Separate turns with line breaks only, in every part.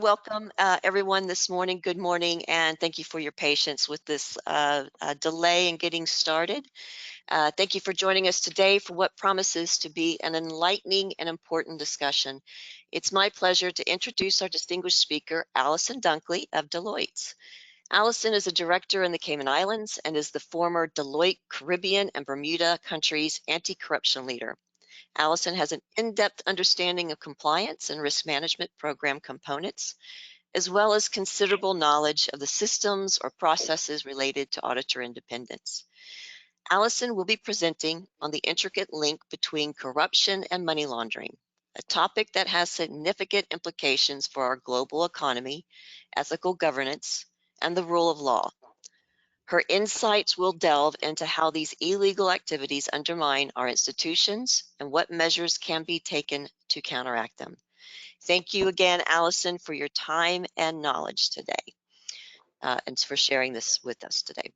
welcome everyone this morning. Good morning, and thank you for your patience with this delay in getting started. Thank you for joining us today for what promises to be an enlightening and important discussion. It's my pleasure to introduce our distinguished speaker, Allison Dunkley of Deloitte. Allison is a director in the Cayman Islands and is the former Deloitte Caribbean and Bermuda countries anti-corruption leader. Allison has an in-depth understanding of compliance and risk management program components, as well as considerable knowledge of the systems or processes related to auditor independence. Allison will be presenting on the intricate link between corruption and money laundering, a topic that has significant implications for our global economy, ethical governance, and the rule of law. Her insights will delve into how these illegal activities undermine our institutions and what measures can be taken to counteract them. Thank you again, Allison, for your time and knowledge today, and for sharing this with us today.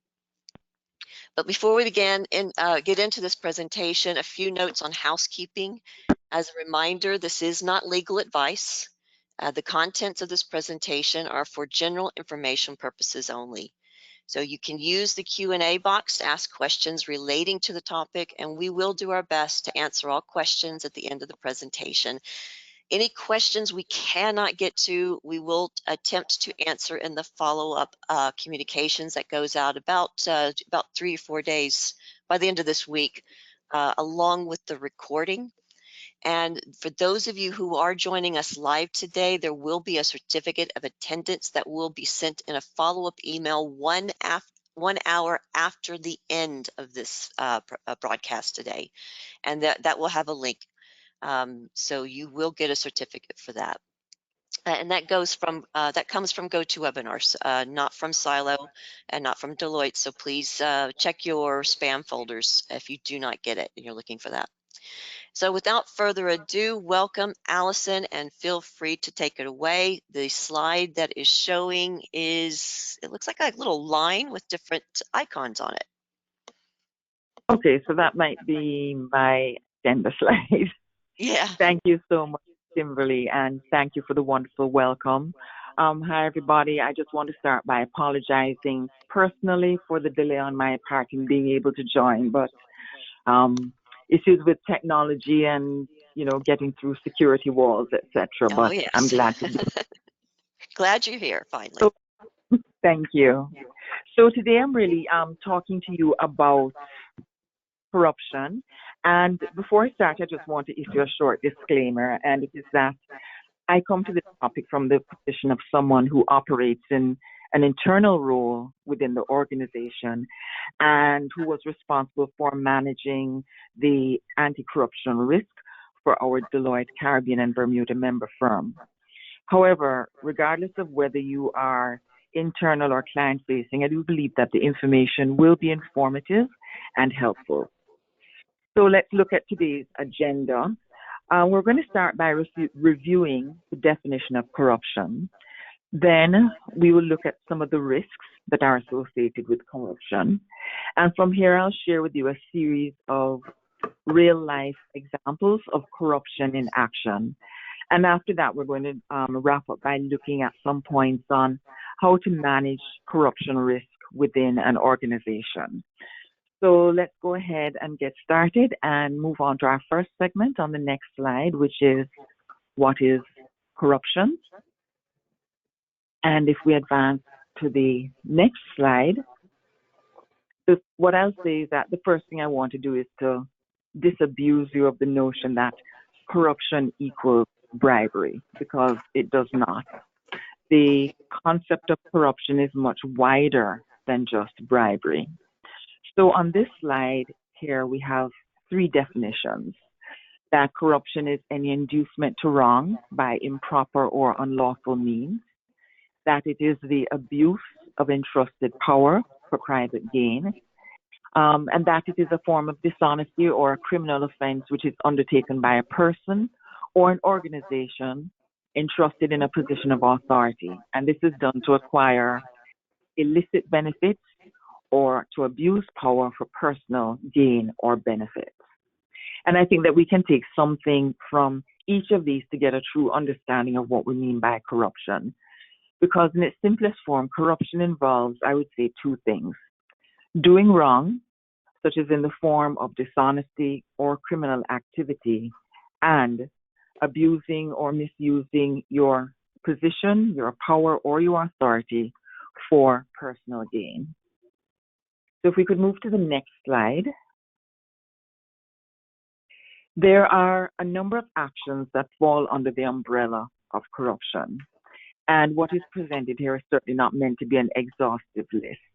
But before we begin and get into this presentation, a few notes on housekeeping. As a reminder, this is not legal advice. The contents of this presentation are for general information purposes only. So you can use the Q&A box to ask questions relating to the topic, and we will do our best to answer all questions at the end of the presentation. Any questions we cannot get to, we will attempt to answer in the follow-up communications that goes out about 3 or 4 days by the end of this week, along with the recording. And for those of you who are joining us live today, there will be a certificate of attendance that will be sent in a follow-up email 1 hour after the end of this broadcast today. And that will have a link. So you will get a certificate for that. And that comes from GoToWebinars, not from Silo and not from Deloitte. So please check your spam folders if you do not get it and you're looking for that. So without further ado, welcome Allison, and feel free to take it away. The slide that is showing it looks like a little line with different icons on it.
Okay, so that might be my agenda slide.
Yeah.
Thank you so much, Kimberly, and thank you for the wonderful welcome. Hi, everybody. I just want to start by apologizing personally for the delay on my part in being able to join, but issues with technology and, getting through security walls, etc. But
yes.
I'm glad to be
Glad you're here, finally.
So, thank you. So today I'm really talking to you about corruption. And before I start, I just want to issue a short disclaimer, and it is that I come to this topic from the position of someone who operates in an internal role within the organization and who was responsible for managing the anti-corruption risk for our Deloitte Caribbean and Bermuda member firm. However, regardless of whether you are internal or client-facing, I do believe that the information will be informative and helpful. So let's look at today's agenda. We're going to start by reviewing the definition of corruption. Then we will look at some of the risks that are associated with corruption. And from here, I'll share with you a series of real-life examples of corruption in action. And after that, we're going to wrap up by looking at some points on how to manage corruption risk within an organization. So let's go ahead and get started and move on to our first segment on the next slide, which is what is corruption? And if we advance to the next slide, what I'll say is that the first thing I want to do is to disabuse you of the notion that corruption equals bribery, because it does not. The concept of corruption is much wider than just bribery. So on this slide here, we have 3 definitions. That corruption is any inducement to wrong by improper or unlawful means. That it is the abuse of entrusted power for private gain. And that it is a form of dishonesty or a criminal offense which is undertaken by a person or an organization entrusted in a position of authority. And this is done to acquire illicit benefits or to abuse power for personal gain or benefit. And I think that we can take something from each of these to get a true understanding of what we mean by corruption. Because in its simplest form, corruption involves, I would say, two things: doing wrong, such as in the form of dishonesty or criminal activity, and abusing or misusing your position, your power, or your authority for personal gain. So if we could move to the next slide. There are a number of actions that fall under the umbrella of corruption. And what is presented here is certainly not meant to be an exhaustive list.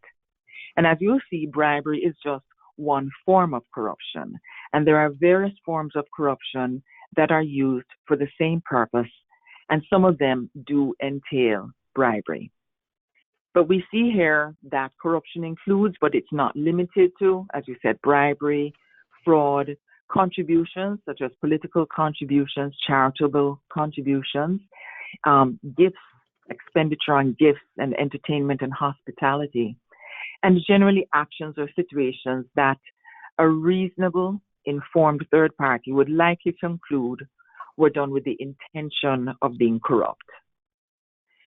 And as you'll see, bribery is just one form of corruption. And there are various forms of corruption that are used for the same purpose, and some of them do entail bribery. But we see here that corruption includes, but it's not limited to, as you said, bribery, fraud, contributions such as political contributions, charitable contributions, gifts, expenditure on gifts and entertainment and hospitality, and generally actions or situations that a reasonable, informed third party would likely conclude were done with the intention of being corrupt.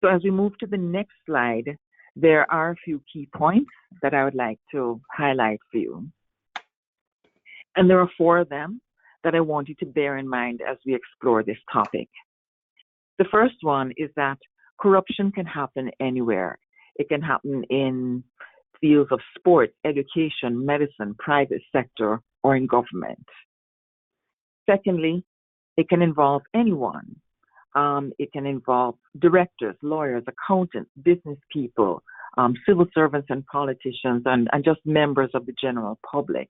So as we move to the next slide, there are a few key points that I would like to highlight for you. And there are four of them that I want you to bear in mind as we explore this topic. The first one is that corruption can happen anywhere. It can happen in fields of sport, education, medicine, private sector, or in government. Secondly, it can involve anyone. It can involve directors, lawyers, accountants, business people, civil servants and politicians, and just members of the general public.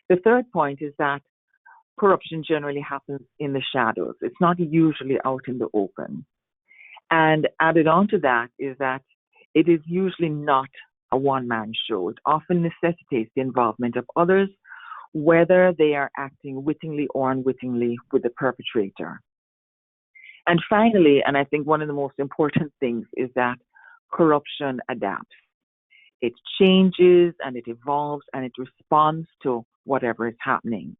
The third point is that corruption generally happens in the shadows. It's not usually out in the open. And added on to that is that it is usually not a one-man show. It often necessitates the involvement of others, whether they are acting wittingly or unwittingly with the perpetrator. And finally, and I think one of the most important things is that corruption adapts. It changes and it evolves and it responds to whatever is happening.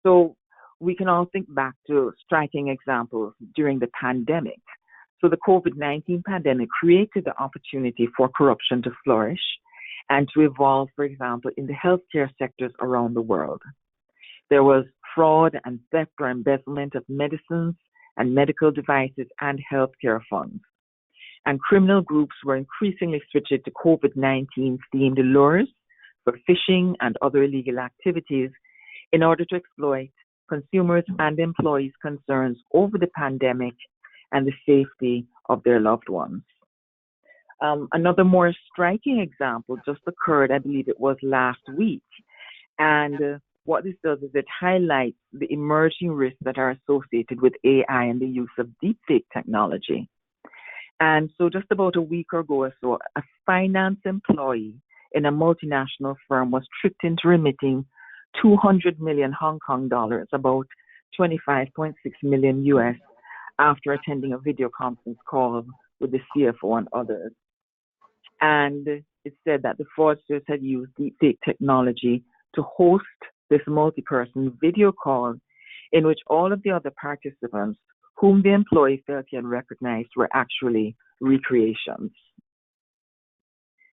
So we can all think back to striking examples during the pandemic. So the COVID-19 pandemic created the opportunity for corruption to flourish and to evolve, for example, in the healthcare sectors around the world. There was fraud and theft or embezzlement of medicines and medical devices and healthcare funds. And criminal groups were increasingly switching to COVID-19 themed lures for phishing and other illegal activities in order to exploit consumers' and employees' concerns over the pandemic and the safety of their loved ones. Another more striking example just occurred, I believe it was last week. And what this does is it highlights the emerging risks that are associated with AI and the use of deepfake technology. And so just about a week ago or so, a finance employee in a multinational firm was tricked into remitting 200 million Hong Kong dollars, about 25.6 million US, after attending a video conference call with the CFO and others. And it said that the fraudsters had used deepfake technology to host this multi-person video call in which all of the other participants whom the employee felt he had recognized were actually recreations.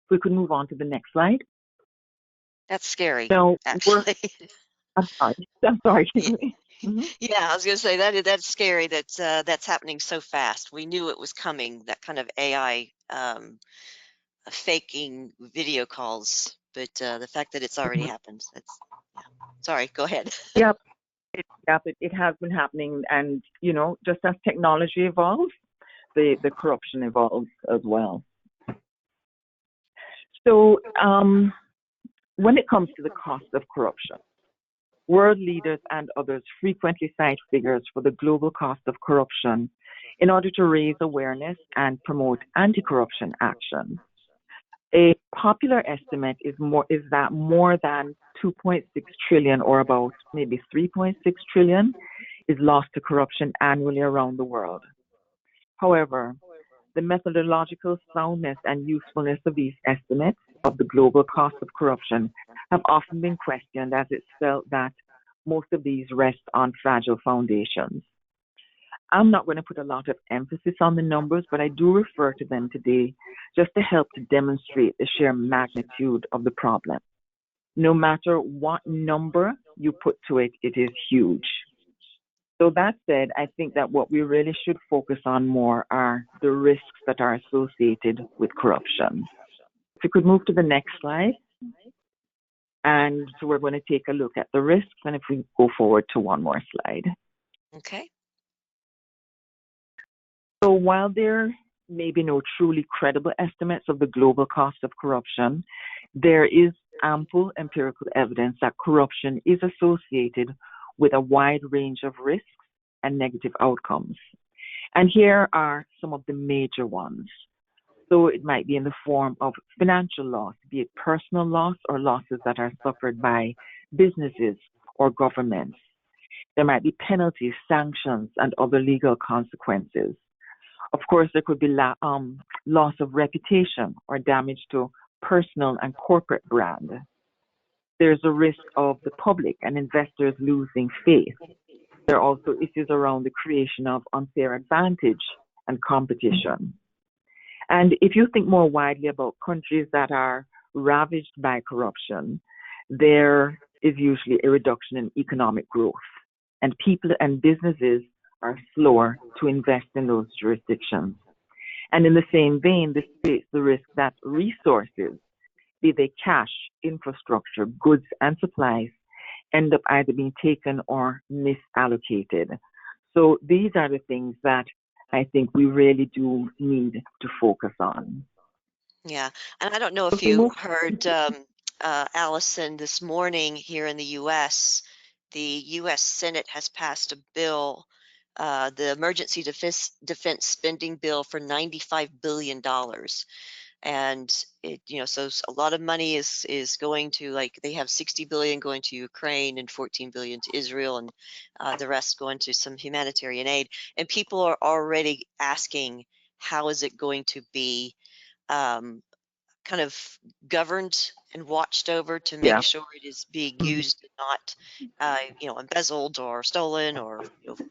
If we could move on to the next slide.
That's scary,
Now,
actually.
I'm sorry. I'm sorry.
Yeah, I was going to say that's scary that that's happening so fast. We knew it was coming, that kind of AI faking video calls, but the fact that it's already happened, that's, yeah. Sorry, go ahead.
Yep. It has been happening. And, just as technology evolves, the corruption evolves as well. So when it comes to the cost of corruption, world leaders and others frequently cite figures for the global cost of corruption in order to raise awareness and promote anti-corruption action. A popular estimate is that more than 2.6 trillion, or about maybe 3.6 trillion, is lost to corruption annually around the world. However, the methodological soundness and usefulness of these estimates of the global cost of corruption have often been questioned, as it's felt that most of these rest on fragile foundations. I'm not going to put a lot of emphasis on the numbers, but I do refer to them today just to help to demonstrate the sheer magnitude of the problem. No matter what number you put to it, it is huge. So that said, I think that what we really should focus on more are the risks that are associated with corruption. If you could move to the next slide. And so we're going to take a look at the risks. And if we go forward to one more slide.
Okay.
So while there may be no truly credible estimates of the global cost of corruption, there is ample empirical evidence that corruption is associated with a wide range of risks and negative outcomes. And here are some of the major ones. So it might be in the form of financial loss, be it personal loss or losses that are suffered by businesses or governments. There might be penalties, sanctions, and other legal consequences. Of course, there could be loss of reputation or damage to personal and corporate brand. There's a risk of the public and investors losing faith. There are also issues around the creation of unfair advantage and competition. And if you think more widely about countries that are ravaged by corruption, there is usually a reduction in economic growth. And people and businesses are slower to invest in those jurisdictions. And in the same vein, this creates the risk that resources, be they cash, infrastructure, goods, and supplies, end up either being taken or misallocated. So these are the things that I think we really do need to focus on.
Yeah. And I don't know if
If we
you
move,
heard Allison this morning here in the U.S. The U.S. Senate has passed a bill, the Emergency Defense Spending Bill for $95 billion. And so a lot of money is going to, like, they have 60 billion going to Ukraine and 14 billion to Israel, and the rest going to some humanitarian aid. And people are already asking, how is it going to be um, kind of governed and watched over to make
yeah.
sure it is being
Mhm.
used and not, embezzled or stolen or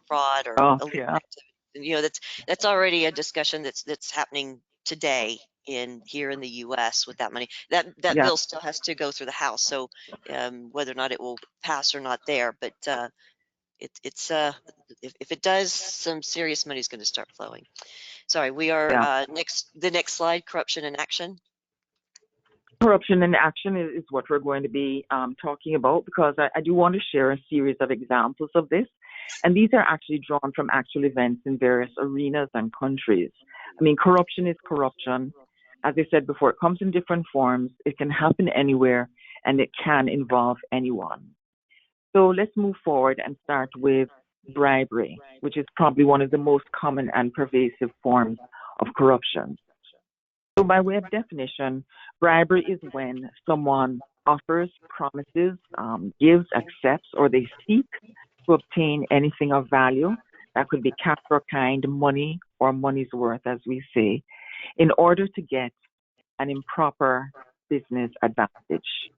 fraud or
Oh,
illegal
yeah.
activity. And that's already a discussion that's happening today in here in the U.S. with that money. That
Yeah.
bill still has to go through the House, so whether or not it will pass or not there, but it's if it does, some serious money is going to start flowing. Sorry, we are
Yeah.
the next slide, corruption in action.
Corruption in action is what we're going to be talking about because I do want to share a series of examples of this. And these are actually drawn from actual events in various arenas and countries. I mean, corruption is corruption. As I said before, it comes in different forms, it can happen anywhere, and it can involve anyone. So let's move forward and start with bribery, which is probably one of the most common and pervasive forms of corruption. So, by way of definition, bribery is when someone offers, promises, gives, accepts, or they seek to obtain anything of value. That could be cash or kind, money or money's worth, as we say, in order to get an improper business advantage.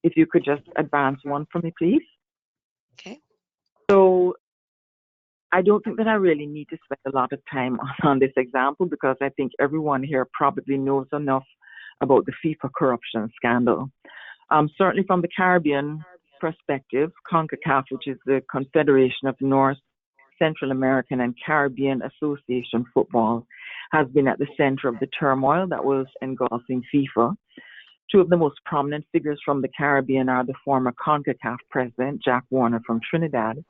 If you could just advance one for me, please.
Okay.
So, I don't think that I really need to spend a lot of time on this example because I think everyone here probably knows enough about the FIFA corruption scandal. Certainly from the Caribbean perspective, CONCACAF, which is the Confederation of North, Central American, and Caribbean Association Football, has been at the center of the turmoil that was engulfing FIFA. Two of the most prominent figures from the Caribbean are the former CONCACAF president, Jack Warner from Trinidad,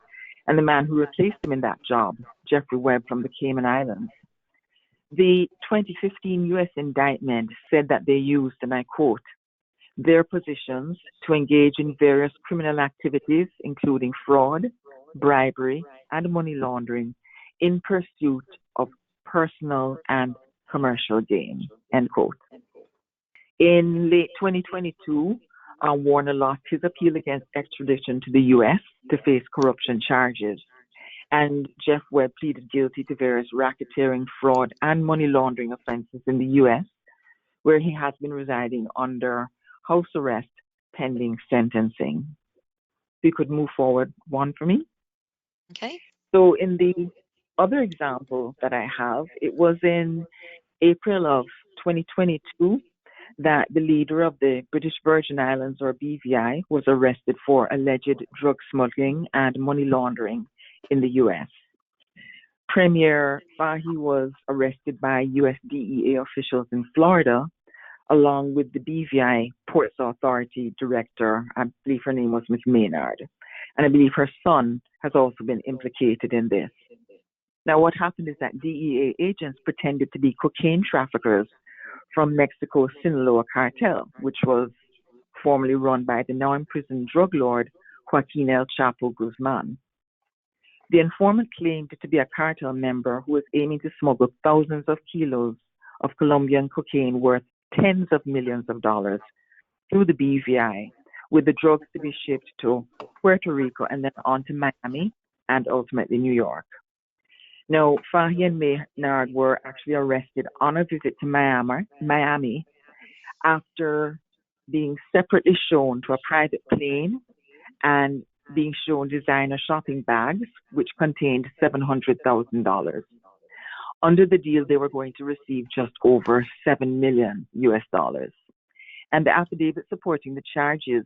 and the man who replaced him in that job, Jeffrey Webb from the Cayman Islands. The 2015 U.S. indictment said that they used, and I quote, their positions to engage in various criminal activities, including fraud, bribery, and money laundering, in pursuit of personal and commercial gain, end quote. In late 2022, Warner lost his appeal against extradition to the U.S. to face corruption charges. And Jeff Webb pleaded guilty to various racketeering, fraud, and money laundering offenses in the U.S., where he has been residing under house arrest pending sentencing. So you could move forward one for me.
Okay.
So in the other example that I have, it was in April of 2022 that the leader of the British Virgin Islands, or BVI, was arrested for alleged drug smuggling and money laundering in the US. Premier Fahy was arrested by US DEA officials in Florida, along with the BVI Ports Authority director. I believe her name was Miss Maynard. And I believe her son has also been implicated in this. Now, what happened is that DEA agents pretended to be cocaine traffickers from Mexico's Sinaloa cartel, which was formerly run by the now imprisoned drug lord Joaquin El Chapo Guzman. The informant claimed to be a cartel member who was aiming to smuggle thousands of kilos of Colombian cocaine worth tens of millions of dollars through the BVI, with the drugs to be shipped to Puerto Rico and then on to Miami and ultimately New York. Now, Fahy and Maynard were actually arrested on a visit to Miami after being separately shown to a private plane and being shown designer shopping bags, which contained $700,000. Under the deal, they were going to receive just over 7 million US dollars. And the affidavit supporting the charges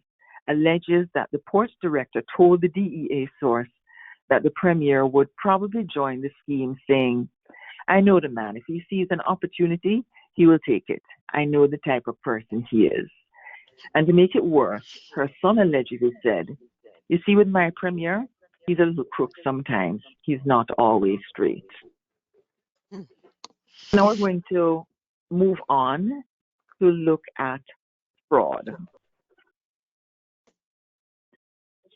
alleges that the ports director told the DEA source that the premier would probably join the scheme, saying, I know the man. If he sees an opportunity, he will take it. I know the type of person he is. And to make it worse, her son allegedly said, you see, with my premier, he's a little crook sometimes. He's not always straight.
Mm.
Now we're going to move on to look at fraud.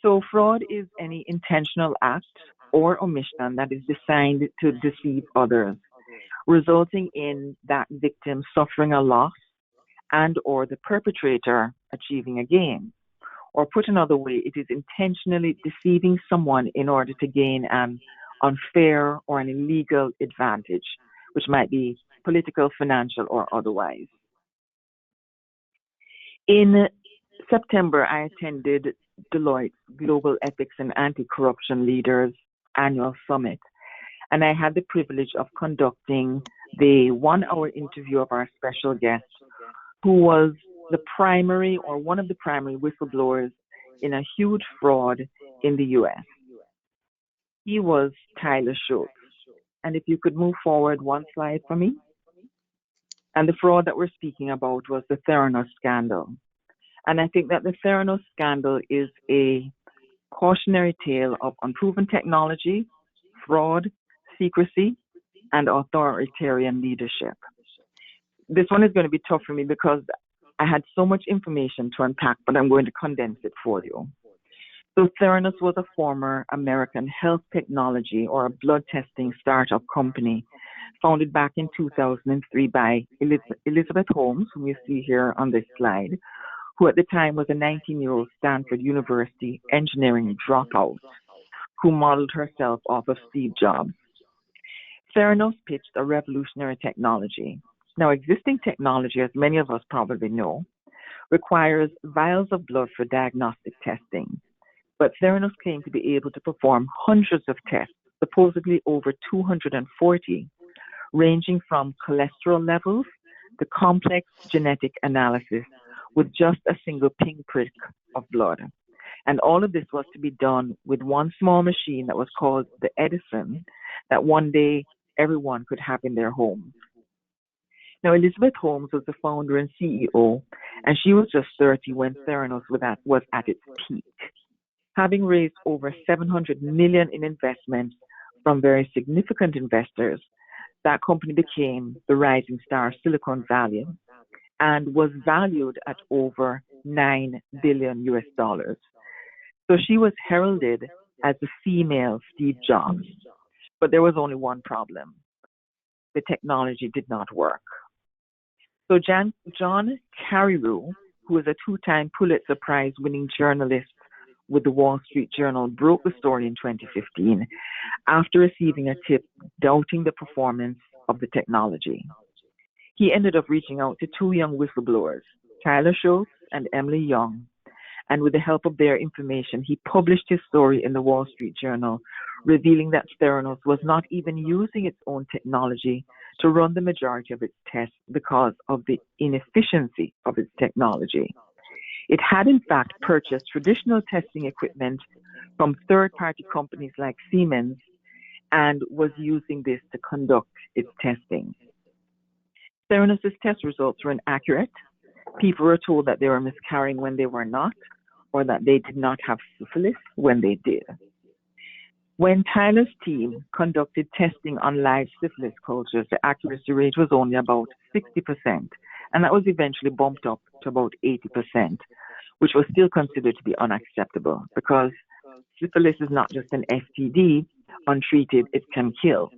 So, fraud is any intentional act or omission that is designed to deceive others, resulting in that victim suffering a loss and or the perpetrator achieving a gain. Or put another way, it is intentionally deceiving someone in order to gain an unfair or an illegal advantage, which might be political, financial, or otherwise. In September, I attended Deloitte's Global Ethics and Anti-Corruption Leaders Annual Summit, and I had the privilege of conducting the 1 hour interview of our special guest, who was the primary or one of the primary whistleblowers in a huge fraud in the US. He was Tyler Schultz. And if you could move forward one slide for me. And the fraud that we're speaking about was the Theranos scandal. And I think that the Theranos scandal is a cautionary tale of unproven technology, fraud, secrecy, and authoritarian leadership. This one is going to be tough for me because I had so much information to unpack, but I'm going to condense it for you. So Theranos was a former American health technology or a blood testing startup company founded back in 2003 by Elizabeth Holmes, whom you see here on this slide, who at the time was a 19-year-old Stanford University engineering dropout who modeled herself off of Steve Jobs. Theranos pitched a revolutionary technology. Now, existing technology, as many of us probably know, requires vials of blood for diagnostic testing. But Theranos claimed to be able to perform hundreds of tests, supposedly over 240, ranging from cholesterol levels to complex genetic analysis with just a single pinprick of blood. And all of this was to be done with one small machine that was called the Edison, that one day everyone could have in their homes. Now, Elizabeth Holmes was the founder and CEO, and she was just 30 when Theranos was at its peak. Having raised over 700 million in investments from very significant investors, that company became the rising star of Silicon Valley and was valued at over 9 billion US dollars. So she was heralded as the female Steve Jobs. But there was only one problem. The technology did not work. So John Carreyrou, who is a two-time Pulitzer Prize winning journalist with the Wall Street Journal, broke the story in 2015 after receiving a tip doubting the performance of the technology. He ended up reaching out to two young whistleblowers, Tyler Schultz and Emily Young, And with the help of their information, he published his story in the Wall Street Journal, revealing that Theranos was not even using its own technology to run the majority of its tests because of the inefficiency of its technology. It had, in fact, purchased traditional testing equipment from third party companies like Siemens and was using this to conduct its testing. Theranos' test results were inaccurate. People were told that they were miscarrying when they were not, or that they did not have syphilis when they did. When Tyler's team conducted testing on live syphilis cultures, the accuracy rate was only about 60%, and that was eventually bumped up to about 80%, which was still considered to be unacceptable because syphilis is not just an STD. Untreated, it can kill.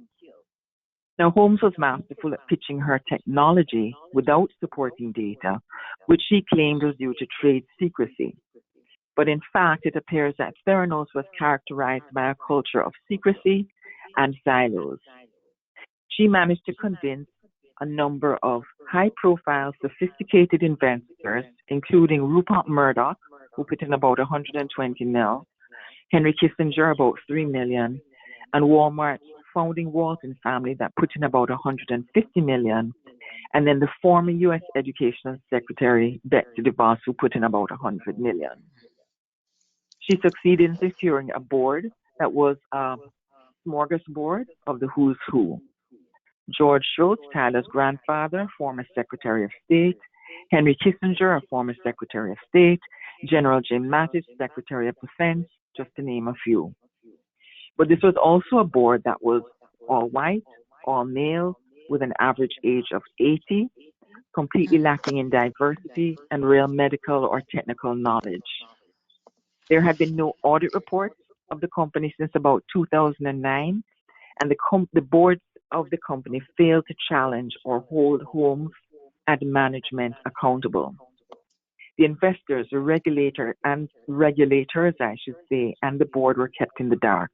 Now, Holmes was masterful at pitching her technology without supporting data, which she claimed was due to trade secrecy. But in fact, it appears that Theranos was characterized by a culture of secrecy and silos. She managed to convince a number of high profile, sophisticated investors, including Rupert Murdoch, who put in about 120 mil, Henry Kissinger about 3 million, and Walmart's founding Walton family that put in about 150 million, and then the former U.S. Education Secretary Betsy DeVos, who put in about 100 million. She succeeded in securing a board that was a smorgasbord of the who's who. George Shultz, Tyler's grandfather, former Secretary of State, Henry Kissinger, a former Secretary of State, General Jim Mattis, Secretary of Defense, just to name a few. But this was also a board that was all white, all male, with an average age of 80, completely lacking in diversity and real medical or technical knowledge. There had been no audit reports of the company since about 2009, and the boards of the company failed to challenge or hold Holmes and management accountable. The investors, the regulators, I should say, and the board were kept in the dark.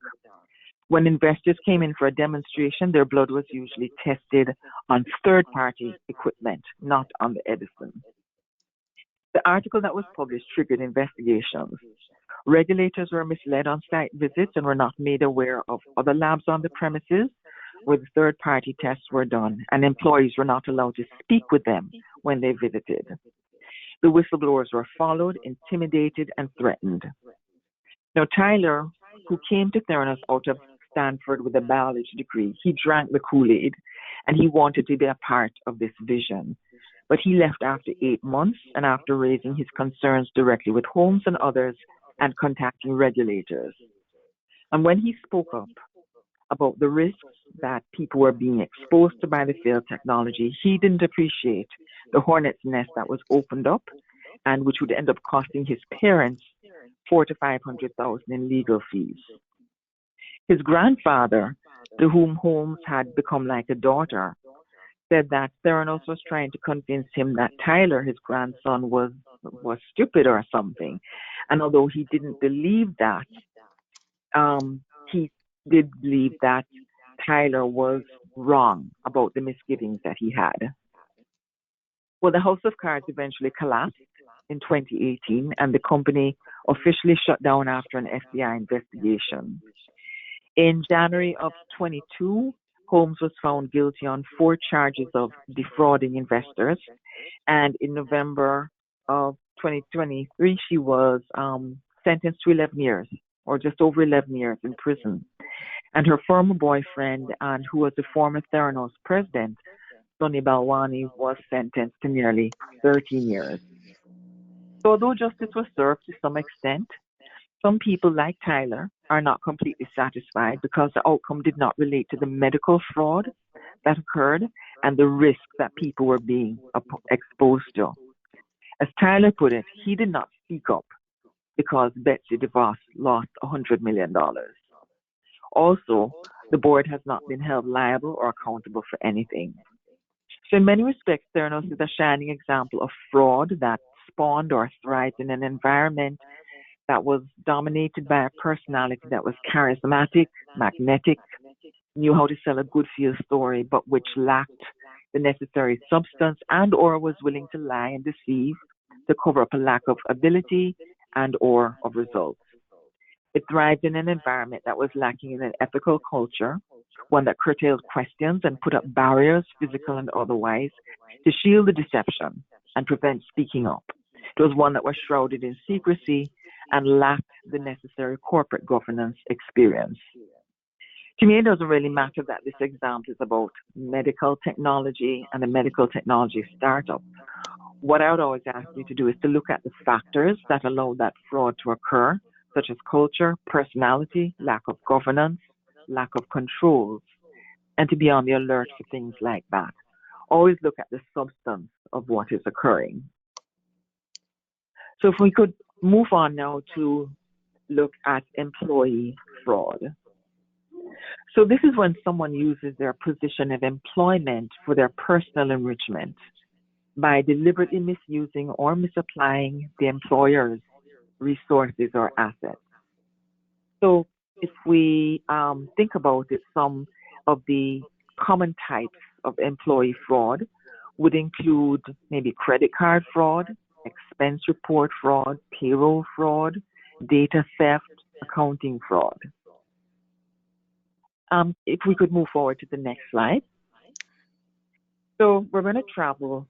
When investors came in for a demonstration, their blood was usually tested on third-party equipment, not on the Edison. The article that was published triggered investigations. Regulators were misled on site visits and were not made aware of other labs on the premises where the third-party tests were done, and employees were not allowed to speak with them when they visited. The whistleblowers were followed, intimidated, and threatened. Now, Tyler, who came to Theranos out of Stanford with a biology degree, he drank the Kool-Aid, and he wanted to be a part of this vision. But he left after 8 months and after raising his concerns directly with Holmes and others and contacting regulators. And when he spoke up about the risks that people were being exposed to by the failed technology, he didn't appreciate the hornet's nest that was opened up and which would end up costing his parents $400,000 to $500,000 in legal fees. His grandfather, to whom Holmes had become like a daughter, said that Theranos was trying to convince him that Tyler, his grandson, was stupid or something. And although he didn't believe that, he did believe that Tyler was wrong about the misgivings that he had. Well, the House of Cards eventually collapsed in 2018, and the company officially shut down after an FBI investigation. In January of 22, Holmes was found guilty on 4 charges of defrauding investors, and in November of 2023, she was sentenced to 11 years, or just over 11 years in prison. And her former boyfriend, and who was the former Theranos president, Sonny Balwani, was sentenced to nearly 13 years. So although justice was served to some extent, some people like Tyler are not completely satisfied because the outcome did not relate to the medical fraud that occurred and the risk that people were being exposed to. As Tyler put it, he did not speak up because Betsy DeVos lost $100 million. Also, the board has not been held liable or accountable for anything. So in many respects, Theranos is a shining example of fraud that spawned or thrived in an environment that was dominated by a personality that was charismatic, magnetic, knew how to sell a good feel story, but which lacked the necessary substance and or was willing to lie and deceive to cover up a lack of ability and or of results. It thrived in an environment that was lacking in an ethical culture, one that curtailed questions and put up barriers, physical and otherwise, to shield the deception and prevent speaking up. It was one that was shrouded in secrecy and lacked the necessary corporate governance experience. To me, it doesn't really matter that this example is about medical technology and a medical technology startup. What I would always ask you to do is to look at the factors that allow that fraud to occur, such as culture, personality, lack of governance, lack of controls, and to be on the alert for things like that. Always look at the substance of what is occurring. So if we could move on now to look at employee fraud. So this is when someone uses their position of employment for their personal enrichment by deliberately misusing or misapplying the employer's resources or assets. So if we think about it, some of the common types of employee fraud would include maybe credit card fraud, expense report fraud, payroll fraud, data theft, accounting fraud. If we could move forward to the next slide. So we're going to travel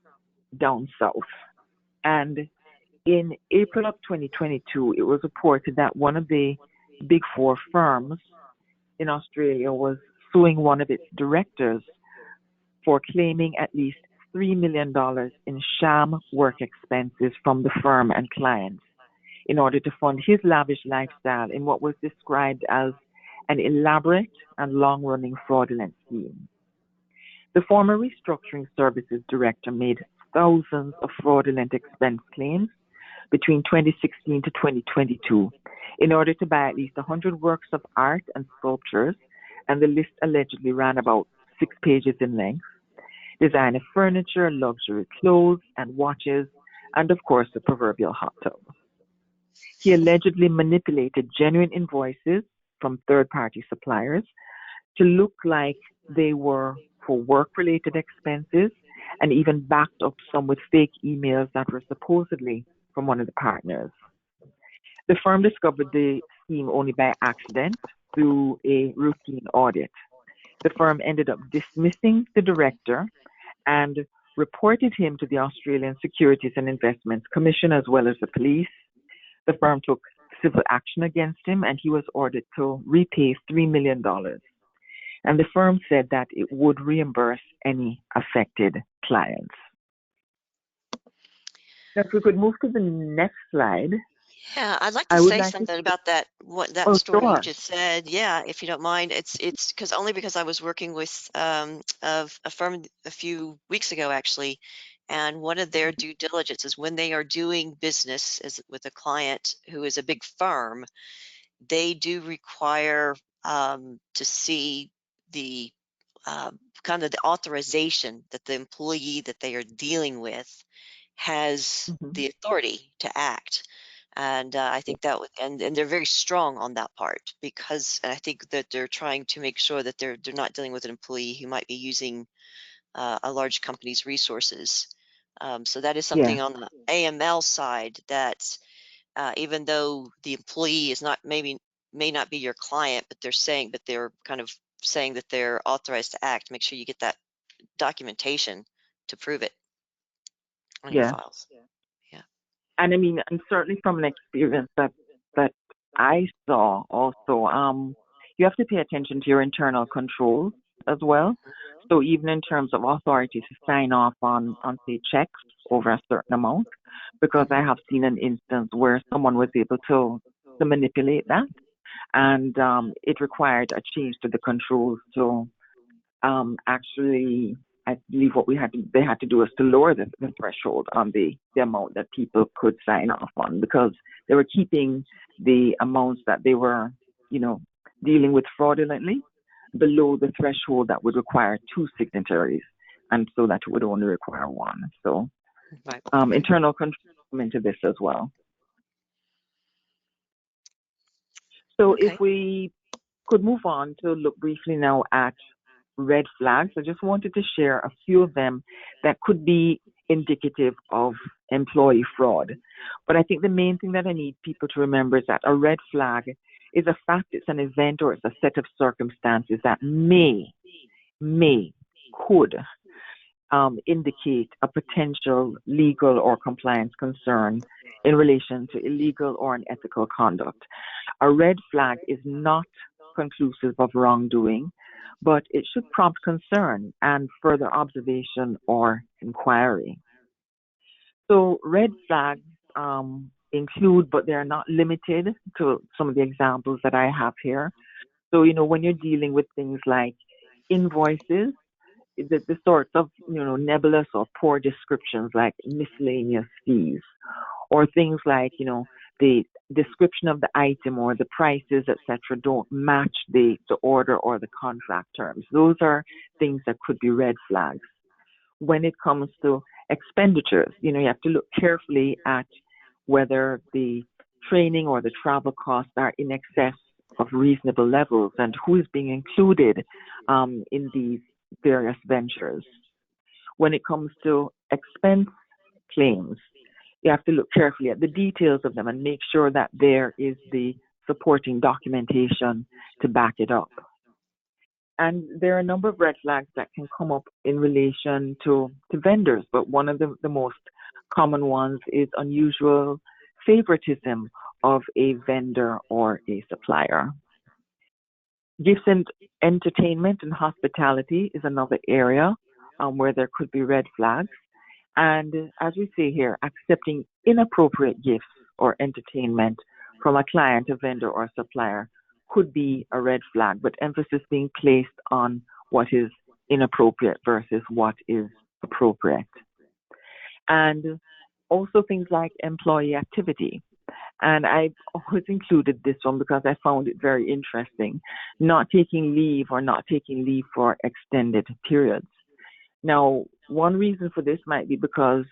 down south. And in April of 2022, it was reported that one of the big four firms in Australia was suing one of its directors for claiming at least $3 million in sham work expenses from the firm and clients in order to fund his lavish lifestyle in what was described as an elaborate and long-running fraudulent scheme. The former restructuring services director made thousands of fraudulent expense claims between 2016 to 2022 in order to buy at least 100 works of art and sculptures, and the list allegedly ran about 6 pages in length, designer furniture, luxury clothes and watches, and of course the proverbial hot tub. He allegedly manipulated genuine invoices from third-party suppliers to look like they were for work-related expenses, and even backed up some with fake emails that were supposedly from one of the partners. The firm discovered the scheme only by accident through a routine audit. The firm ended up dismissing the director and reported him to the Australian Securities and Investments Commission as well as the police. The firm took civil action against him and he was ordered to repay $3 million. And the firm said that it would reimburse any affected clients. Now, if we could move to the next slide,
Yeah, I'd like to
I would
say
like to.
something about that
Oh,
story you
sure.
just said. Yeah, if you don't mind. It's because I was working with a firm a few weeks ago actually, and one of their due diligence is when they are doing business with a client who is a big firm, they do require to see the kind of the authorization that the employee that they are dealing with has
Mm-hmm.
the authority to act. And I think that and they're very strong on that part because and I think that they're trying to make sure that they're not dealing with an employee who might be using a large company's resources. So that is
Yeah,
something on the AML side that even though the employee is not may not be your client, but they're kind of saying that they're authorized to act. Make sure you get that documentation to prove it on your
yeah.
files. Yeah.
And I mean, and certainly from an experience that I saw also, you have to pay attention to your internal controls as well. So even in terms of authority to sign off on say checks over a certain amount, because I
Mhm.
have seen an instance where someone was able to manipulate that, and it required a change to the controls to actually, I believe what they had to do was to lower the threshold on the amount that people could sign off on because they were keeping the amounts that they were, you know, dealing with fraudulently below the threshold that would require 2 signatories, and so that it would only require one. So
Right. Okay.
internal control come into this as well. So if
Okay.
we could move on to look briefly now at red flags. I just wanted to share a few of them that could be indicative of employee fraud. But I think the main thing that I need people to remember is that a red flag is a fact, it's an event, or it's a set of circumstances that could indicate a potential legal or compliance concern in relation to illegal or unethical conduct. A red flag is not conclusive of wrongdoing, but it should prompt concern and further observation or inquiry. So, red flags include, but they are not limited to some of the examples that I have here. So, when you're dealing with things like invoices, the sorts of nebulous or poor descriptions like miscellaneous fees, or things like the description of the item or the prices, etc., don't match the order or the contract terms. Those are things that could be red flags. When it comes to expenditures, you have to look carefully at whether the training or the travel costs are in excess of reasonable levels and who is being included in these various ventures. When it comes to expense claims, you have to look carefully at the details of them and make sure that there is the supporting documentation to back it up. And there are a number of red flags that can come up in relation to vendors, but one of the most common ones is unusual favoritism of a vendor or a supplier. Gifts and entertainment and hospitality is another area where there could be red flags. And as we say here, accepting inappropriate gifts or entertainment from a client, a vendor, or a supplier could be a red flag, but emphasis being placed on what is inappropriate versus what is appropriate. And also things like employee activity. And I've always included this one because I found it very interesting. Not taking leave or not taking leave for extended periods. Now, one reason for this might be because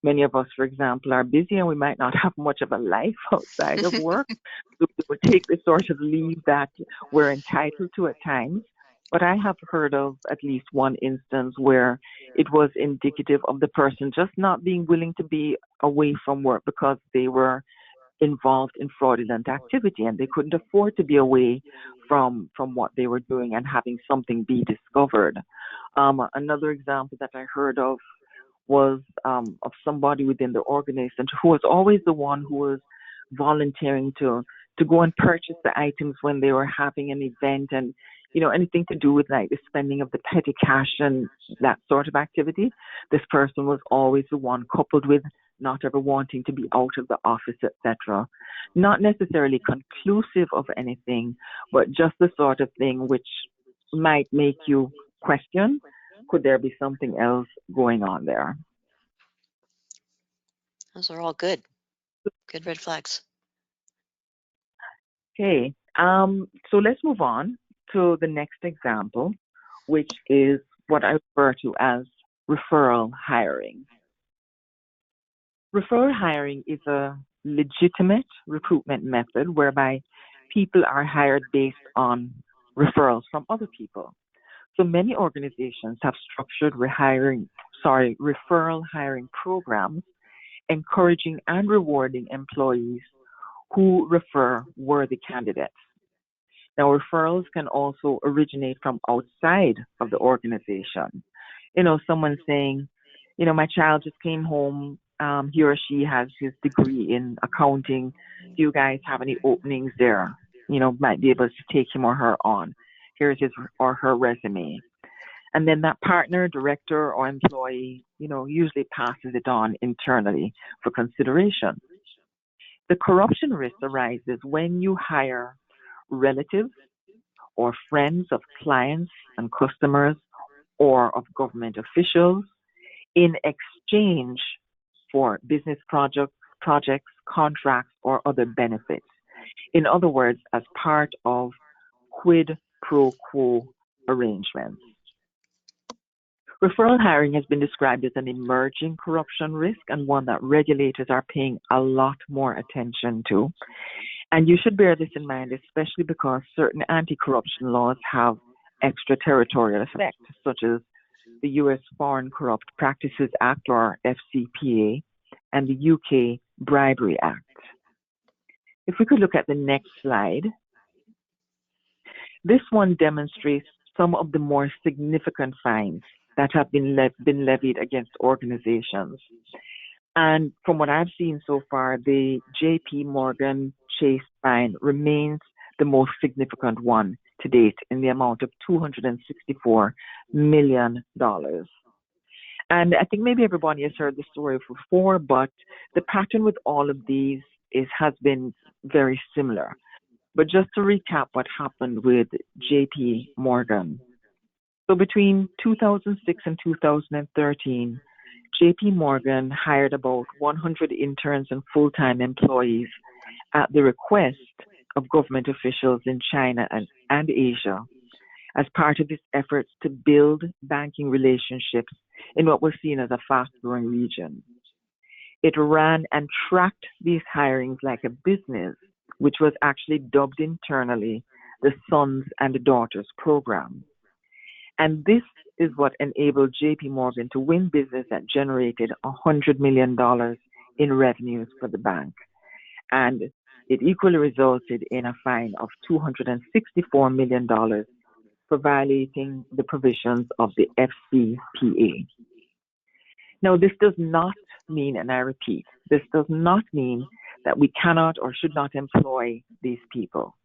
many of us, for example, are busy and we might not have much of a life outside of work. So we would take the sort of leave that we're entitled to at times. But I have heard of at least one instance where it was indicative of the person just not being willing to be away from work because they were involved in fraudulent activity and they couldn't afford to be away from what they were doing and having something be discovered. Another example that I heard was of somebody within the organization who was always the one who was volunteering to go and purchase the items when they were having an event, and anything to do with like the spending of the petty cash and that sort of activity. This person was always the one, coupled with not ever wanting to be out of the office, etc. Not necessarily conclusive of anything, but just the sort of thing which might make you question, could there be something else going on there?
Those are all good. Good red flags.
Okay, so let's move on to the next example, which is what I refer to as referral hiring. Referral hiring is a legitimate recruitment method whereby people are hired based on referrals from other people. So many organizations have structured referral hiring programs encouraging and rewarding employees who refer worthy candidates. Now, referrals can also originate from outside of the organization. Someone saying, my child just came home. He or she has his degree in accounting. Do you guys have any openings there? Might be able to take him or her on. Here's his or her resume. And then that partner, director, or employee, usually passes it on internally for consideration. The corruption risk arises when you hire relatives or friends of clients and customers or of government officials in exchange for business projects, contracts, or other benefits. In other words, as part of quid pro quo arrangements. Referral hiring has been described as an emerging corruption risk and one that regulators are paying a lot more attention to. And you should bear this in mind, especially because certain anti-corruption laws have extraterritorial effect, such as the U.S. Foreign Corrupt Practices Act, or FCPA, and the UK Bribery Act. If we could look at the next slide, this one demonstrates some of the more significant fines that have been levied against organizations. And from what I've seen so far, the JP Morgan Chase fine remains the most significant one to date in the amount of $264 million. And I think maybe everybody has heard the story before, but the pattern with all of these has been very similar. But just to recap what happened with JP Morgan. So between 2006 and 2013, JP Morgan hired about 100 interns and full-time employees at the request of government officials in China and Asia as part of its efforts to build banking relationships in what was seen as a fast-growing region. It ran and tracked these hirings like a business, which was actually dubbed internally the Sons and Daughters Program. And this is what enabled JP Morgan to win business that generated $100 million in revenues for the bank. And it equally resulted in a fine of $264 million for violating the provisions of the FCPA. Now, this does not mean, and I repeat, this does not mean that we cannot or should not employ these people.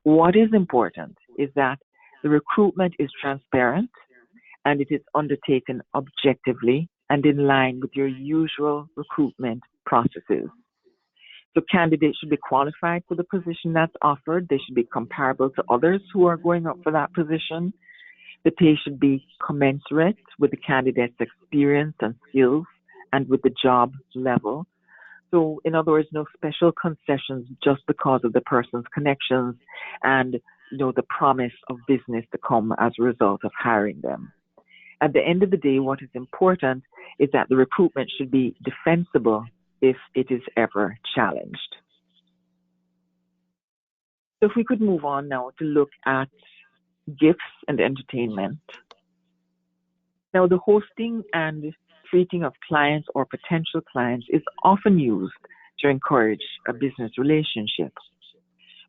What is important is that the recruitment is transparent and it is undertaken objectively and in line with your usual recruitment processes. So candidates should be qualified for the position that's offered. They should be comparable to others who are going up for that position. The pay should be commensurate with the candidate's experience and skills and with the job level. So, in other words, no special concessions just because of the person's connections and the promise of business to come as a result of hiring them. At the end of the day, what is important is that the recruitment should be defensible if it is ever challenged. So if we could move on now to look at gifts and entertainment. Now, the hosting and treating of clients or potential clients is often used to encourage a business relationship.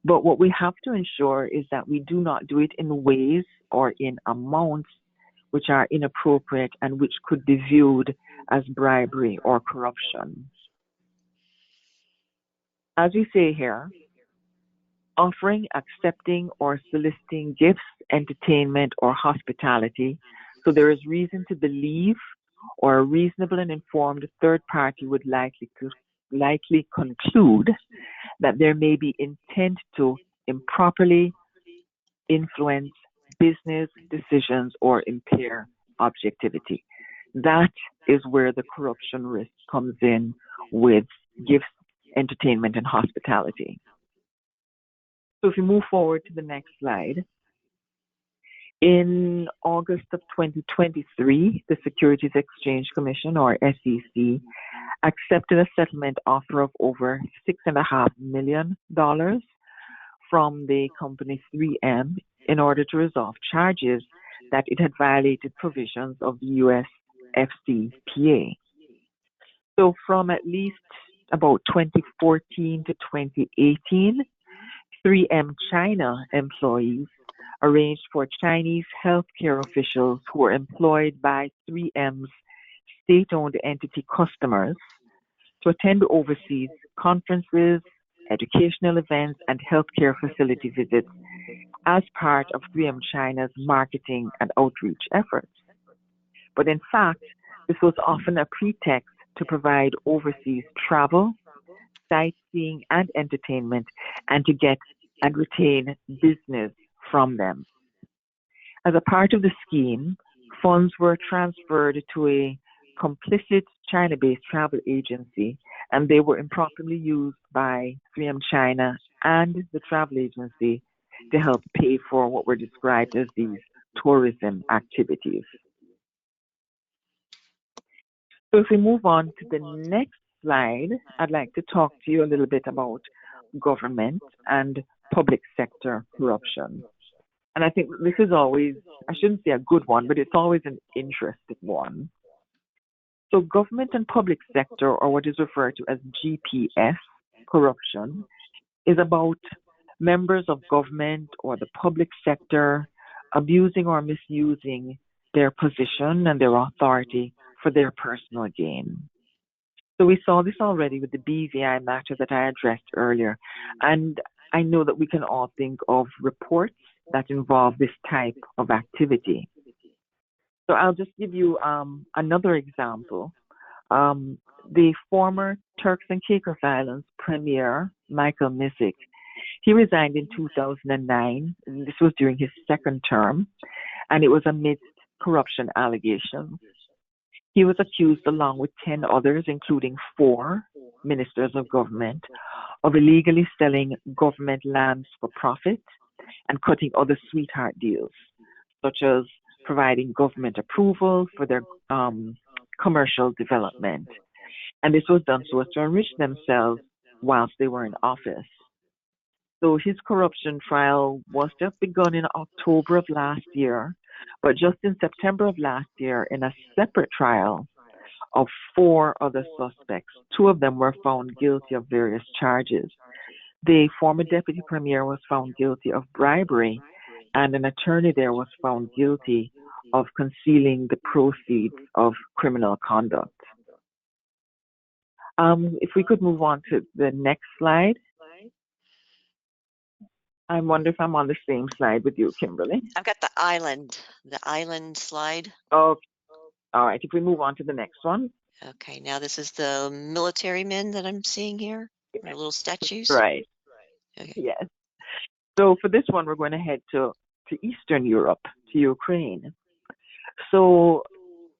But what we have to ensure is that we do not do it in ways or in amounts which are inappropriate and which could be viewed as bribery or corruption. As we say here, offering, accepting, or soliciting gifts, entertainment, or hospitality, so there is reason to believe or a reasonable and informed third party would likely conclude that there may be intent to improperly influence business decisions or impair objectivity. That is where the corruption risk comes in with gifts, entertainment, and hospitality. So if you move forward to the next slide, in August of 2023, the Securities Exchange Commission, or SEC, accepted a settlement offer of over $6.5 million from the company 3M in order to resolve charges that it had violated provisions of the US FCPA. So from at least about 2014 to 2018, 3M China employees arranged for Chinese healthcare officials who were employed by 3M's state-owned entity customers to attend overseas conferences, educational events, and healthcare facility visits as part of 3M China's marketing and outreach efforts. But in fact, this was often a pretext to provide overseas travel, sightseeing, and entertainment, and to get and retain business from them. As a part of the scheme, funds were transferred to a complicit China-based travel agency, and they were improperly used by 3M China and the travel agency to help pay for what were described as these tourism activities. So if we move on to the next slide, I'd like to talk to you a little bit about government and public sector corruption. And I think this is always, I shouldn't say a good one, but it's always an interesting one. So, government and public sector, or what is referred to as GPS corruption, is about members of government or the public sector abusing or misusing their position and their authority for their personal gain. So we saw this already with the BVI matter that I addressed earlier. And I know that we can all think of reports that involve this type of activity. So I'll just give you another example. The former Turks and Caicos Islands Premier, Michael Misick, he resigned in 2009. This was during his second term, and it was amidst corruption allegations. He was accused, along with 10 others, including four ministers of government, of illegally selling government lands for profit and cutting other sweetheart deals, such as providing government approval for their commercial development. And this was done so as to enrich themselves whilst they were in office. So his corruption trial was just begun in October of last year, but just in September of last year, in a separate trial of four other suspects, two of them were found guilty of various charges. The former deputy premier was found guilty of bribery, and an attorney there was found guilty of concealing the proceeds of criminal conduct. If we could move on to the next slide. I wonder if I'm on the same slide with you, Kimberly.
I've got the island slide.
Oh, all right. If we move on to the next one.
Okay, now this is the military men that I'm seeing here, the little statues.
Right.
Okay.
Yes. So for this one, we're going to head to Eastern Europe, to Ukraine. So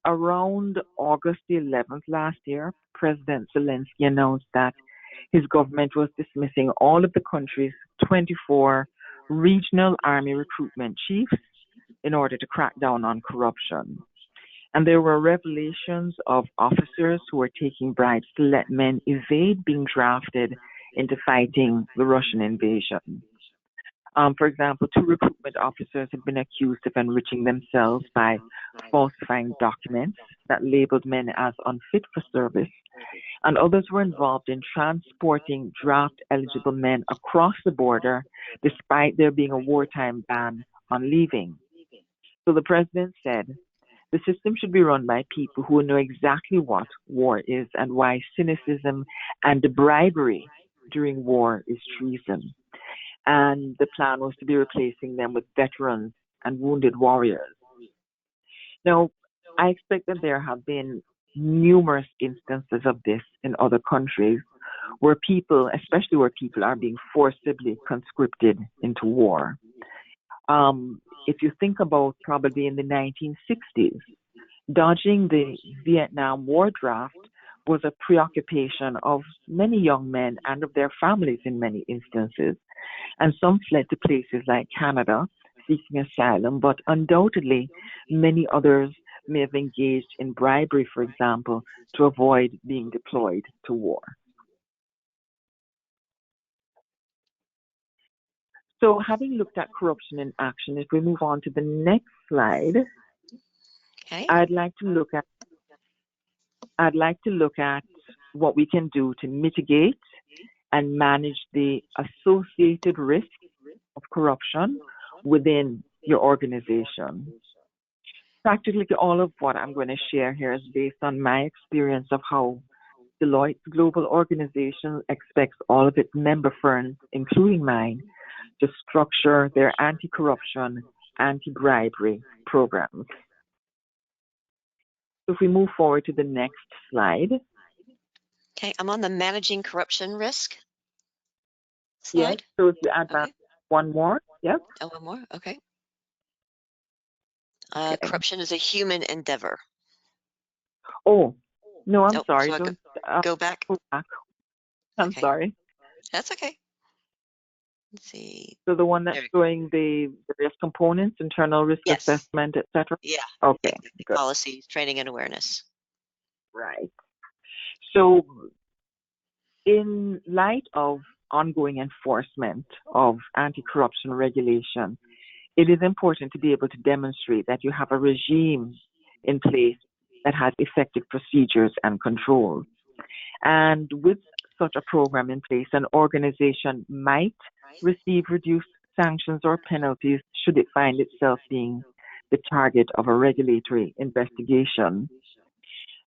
around August the 11th last year, President Zelensky announced that his government was dismissing all of the country's 24 regional army recruitment chiefs in order to crack down on corruption. And there were revelations of officers who were taking bribes to let men evade being drafted into fighting the Russian invasion. For example, two recruitment officers had been accused of enriching themselves by falsifying documents that labeled men as unfit for service, and others were involved in transporting draft-eligible men across the border despite there being a wartime ban on leaving. So the president said, the system should be run by people who know exactly what war is and why cynicism and bribery during war is treason. And the plan was to be replacing them with veterans and wounded warriors. Now, I expect that there have been numerous instances of this in other countries where people, especially where people are being forcibly conscripted into war. If you think about probably in the 1960s, dodging the Vietnam War draft was a preoccupation of many young men and of their families in many instances. And some fled to places like Canada seeking asylum, but undoubtedly many others may have engaged in bribery, for example, to avoid being deployed to war. So having looked at corruption in action, if we move on to the next slide,
Okay.
I'd like to look at what we can do to mitigate and manage the associated risk of corruption within your organization. Practically all of what I'm going to share here is based on my experience of how Deloitte's global organization expects all of its member firms, including mine, to structure their anti-corruption, anti-bribery programs. So if we move forward to the next slide.
Okay, I'm on the managing corruption risk
Yes,
slide.
so if you add
Okay.
one more, yep.
Oh, one more. Okay.
Okay.
Corruption is a human endeavor.
Oh, no, I'm
Oh,
sorry.
so I
Don't
go back.
go back. I'm
Okay,
sorry.
that's okay. Let's see.
So the one that's
There you go.
showing the various components, internal risk
Yes.
assessment, etc.
Yeah.
Okay,
Exactly.
good.
Policies, training, and awareness.
Right. So in light of ongoing enforcement of anti-corruption regulation, it is important to be able to demonstrate that you have a regime in place that has effective procedures and controls. And with such a program in place, an organization might receive reduced sanctions or penalties should it find itself being the target of a regulatory investigation.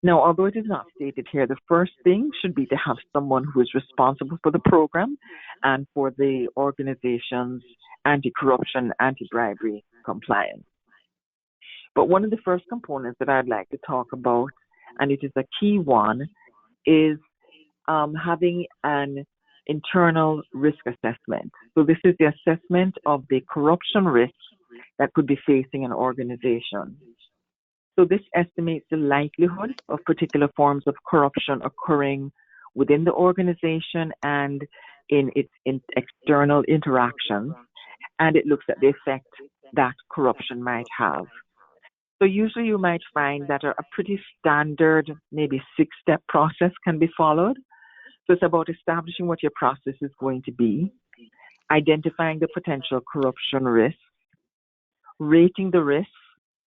Now, although it is not stated here, the first thing should be to have someone who is responsible for the program and for the organization's anti corruption, anti bribery compliance. But one of the first components that I'd like to talk about, and it is a key one, is having an internal risk assessment. So, this is the assessment of the corruption risks that could be facing an organization. So this estimates the likelihood of particular forms of corruption occurring within the organization and in its external interactions, and it looks at the effect that corruption might have. So usually you might find that a pretty standard, maybe 6-step process can be followed. So it's about establishing what your process is going to be, identifying the potential corruption risks, rating the risks,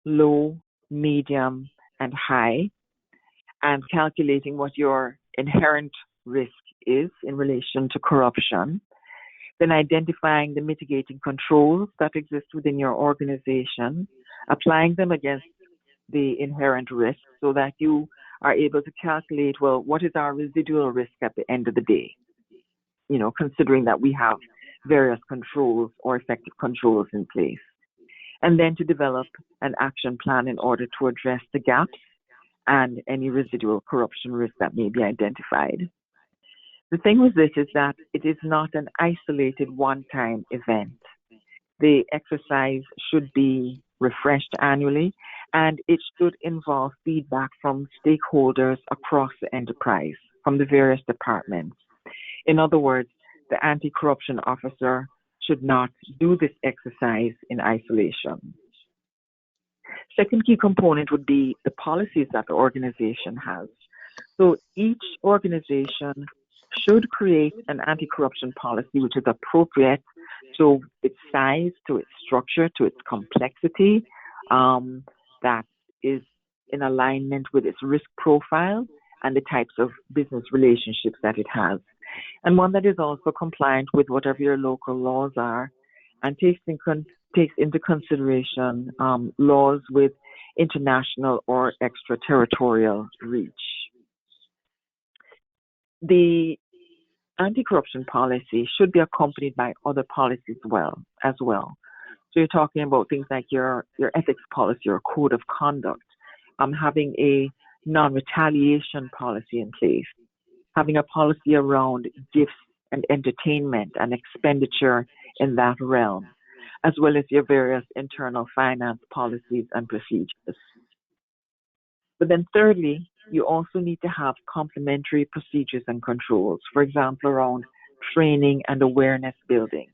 low, medium, and high, and calculating what your inherent risk is in relation to corruption. Then identifying the mitigating controls that exist within your organization, applying them against the inherent risk so that you are able to calculate, well, what is our residual risk at the end of the day? Considering that we have various controls or effective controls in place. And then to develop an action plan in order to address the gaps and any residual corruption risk that may be identified. The thing with this is that it is not an isolated one-time event. The exercise should be refreshed annually, and it should involve feedback from stakeholders across the enterprise, from the various departments. In other words, the anti-corruption officer should not do this exercise in isolation. Second key component would be the policies that the organization has. So each organization should create an anti-corruption policy which is appropriate to its size, to its structure, to its complexity, that is in alignment with its risk profile and the types of business relationships that it has. And one that is also compliant with whatever your local laws are and takes into consideration laws with international or extraterritorial reach. The anti-corruption policy should be accompanied by other policies as well. So you're talking about things like your ethics policy or code of conduct, having a non-retaliation policy in place, having a policy around gifts and entertainment and expenditure in that realm, as well as your various internal finance policies and procedures. But then thirdly, you also need to have complementary procedures and controls, for example, around training and awareness building.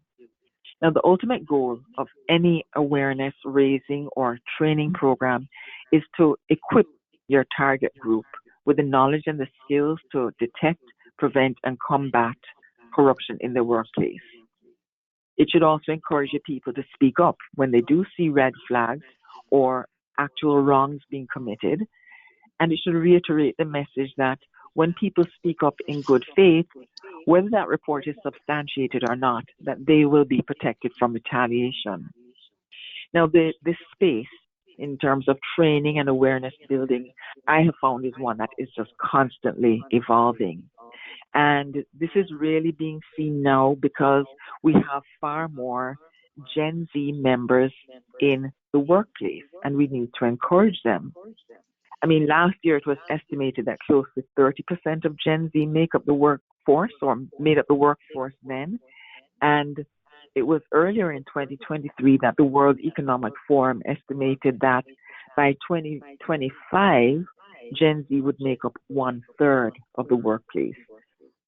Now, the ultimate goal of any awareness raising or training program is to equip your target group with the knowledge and the skills to detect, prevent, and combat corruption in the workplace. It should also encourage your people to speak up when they do see red flags or actual wrongs being committed. And it should reiterate the message that when people speak up in good faith, whether that report is substantiated or not, that they will be protected from retaliation. Now, this space in terms of training and awareness building, I have found is one that is just constantly evolving. And this is really being seen now because we have far more Gen Z members in the workplace, and we need to encourage them. I mean, last year it was estimated that close to 30% of Gen Z make up the workforce or made up the workforce then. And it was earlier in 2023 that the World Economic Forum estimated that by 2025, Gen Z would make up 1/3 of the workplace.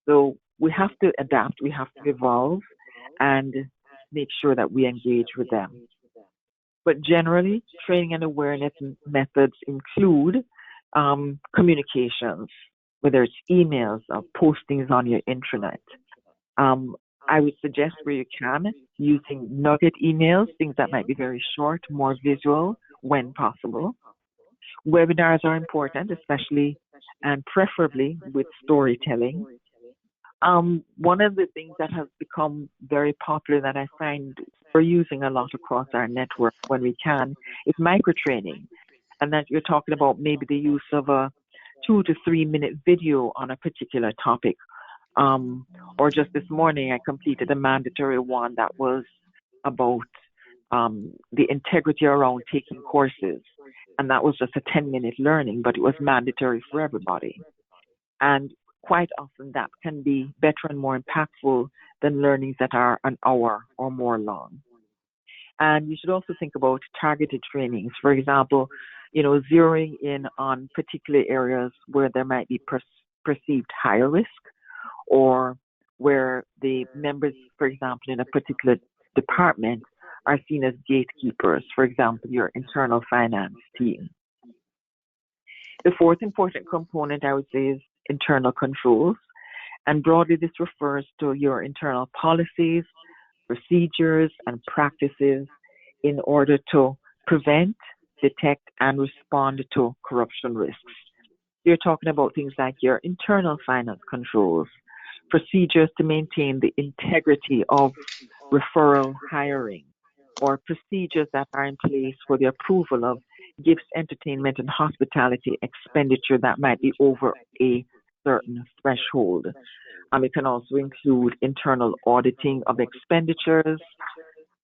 So we have to adapt, we have to evolve and make sure that we engage with them. But generally, training and awareness methods include communications, whether it's emails or postings on your intranet. I would suggest where you can, using nugget emails, things that might be very short, more visual when possible. Webinars are important, especially and preferably with storytelling. One of the things that has become very popular that I find we're using a lot across our network when we can is micro training. And that you're talking about maybe the use of a 2 to 3 minute video on a particular topic. Um, or just this morning, I completed a mandatory one that was about the integrity around taking courses. And that was just a 10-minute learning, but it was mandatory for everybody. And quite often that can be better and more impactful than learnings that are an hour or more long. And you should also think about targeted trainings. For example, zeroing in on particular areas where there might be perceived higher risk or where the members, for example, in a particular department are seen as gatekeepers, for example, your internal finance team. The fourth important component, I would say, is internal controls. And broadly, this refers to your internal policies, procedures, and practices in order to prevent, detect, and respond to corruption risks. You're talking about things like your internal finance controls, procedures to maintain the integrity of referral hiring, or procedures that are in place for the approval of gifts, entertainment, and hospitality expenditure that might be over a certain threshold. It can also include internal auditing of expenditures,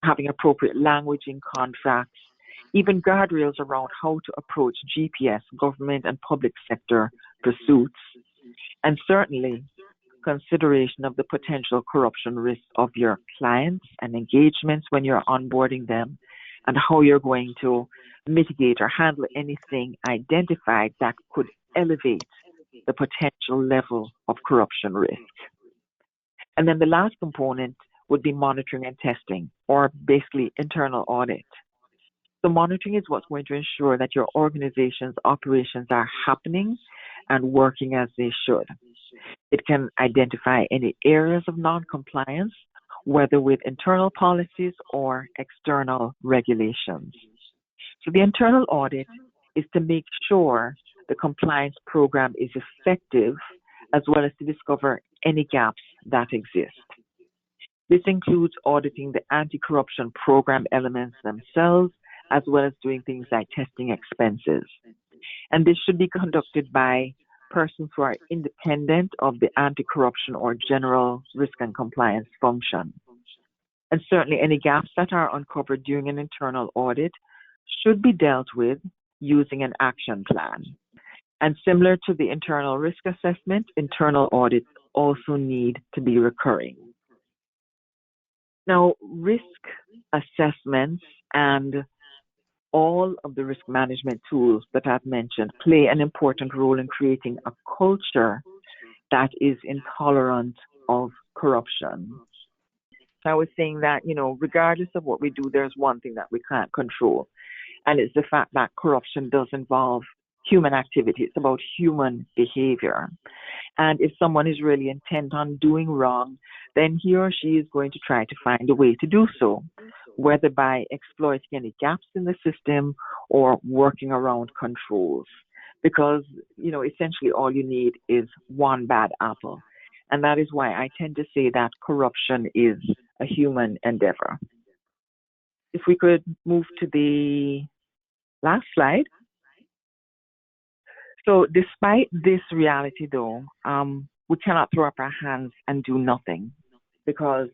having appropriate language in contracts, even guardrails around how to approach GPS, government and public sector pursuits, and certainly consideration of the potential corruption risks of your clients and engagements when you're onboarding them, and how you're going to mitigate or handle anything identified that could elevate the potential level of corruption risk. And then the last component would be monitoring and testing, or basically internal audit. So monitoring is what's going to ensure that your organization's operations are happening and working as they should. It can identify any areas of non-compliance, whether with internal policies or external regulations. So the internal audit is to make sure the compliance program is effective, as well as to discover any gaps that exist. This includes auditing the anti-corruption program elements themselves, as well as doing things like testing expenses. And this should be conducted by persons who are independent of the anti-corruption or general risk and compliance function. And certainly any gaps that are uncovered during an internal audit should be dealt with using an action plan. And similar to the internal risk assessment, internal audits also need to be recurring. Now, risk assessments and all of the risk management tools that I've mentioned play an important role in creating a culture that is intolerant of corruption. So I was saying that, regardless of what we do, there's one thing that we can't control, and it's the fact that corruption does involve human activity. It's about human behavior. And if someone is really intent on doing wrong, then he or she is going to try to find a way to do so, whether by exploiting any gaps in the system or working around controls. Because, essentially all you need is one bad apple. And that is why I tend to say that corruption is a human endeavor. If we could move to the last slide. So despite this reality, though, we cannot throw up our hands and do nothing, because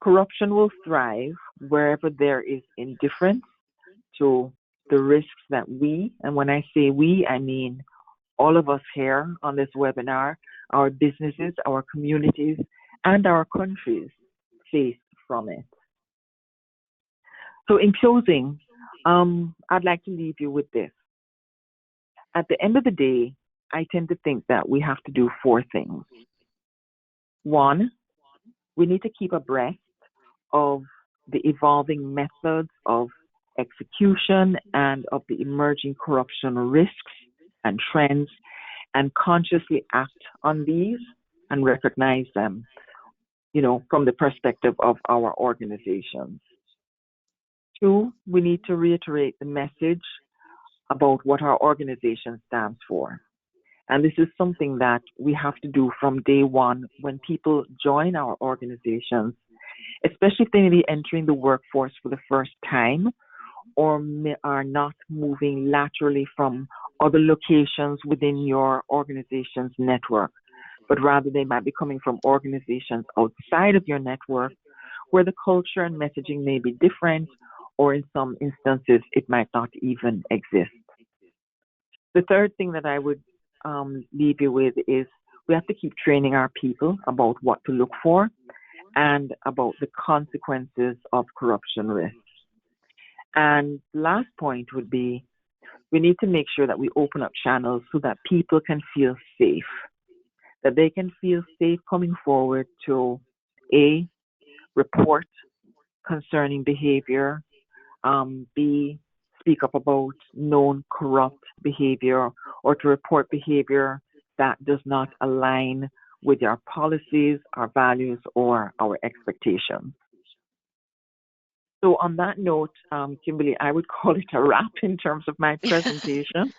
corruption will thrive wherever there is indifference to the risks that we, and when I say we, I mean all of us here on this webinar, our businesses, our communities, and our countries face from it. So in closing, I'd like to leave you with this. At the end of the day, I tend to think that we have to do four things. One, we need to keep abreast of the evolving methods of execution and of the emerging corruption risks and trends, and consciously act on these and recognize them, from the perspective of our organizations. Two, we need to reiterate the message about what our organization stands for. And this is something that we have to do from day one when people join our organizations, especially if they may be entering the workforce for the first time or are not moving laterally from other locations within your organization's network, but rather they might be coming from organizations outside of your network where the culture and messaging may be different, or in some instances, it might not even exist. The third thing that I would leave you with is we have to keep training our people about what to look for and about the consequences of corruption risks. And last point would be we need to make sure that we open up channels so that people can feel safe, that they can feel safe coming forward to A, report concerning behavior, B, speak up about known corrupt behavior, or to report behavior that does not align with our policies, our values, or our expectations. So, on that note, Kimberly, I would call it a wrap in terms of my presentation.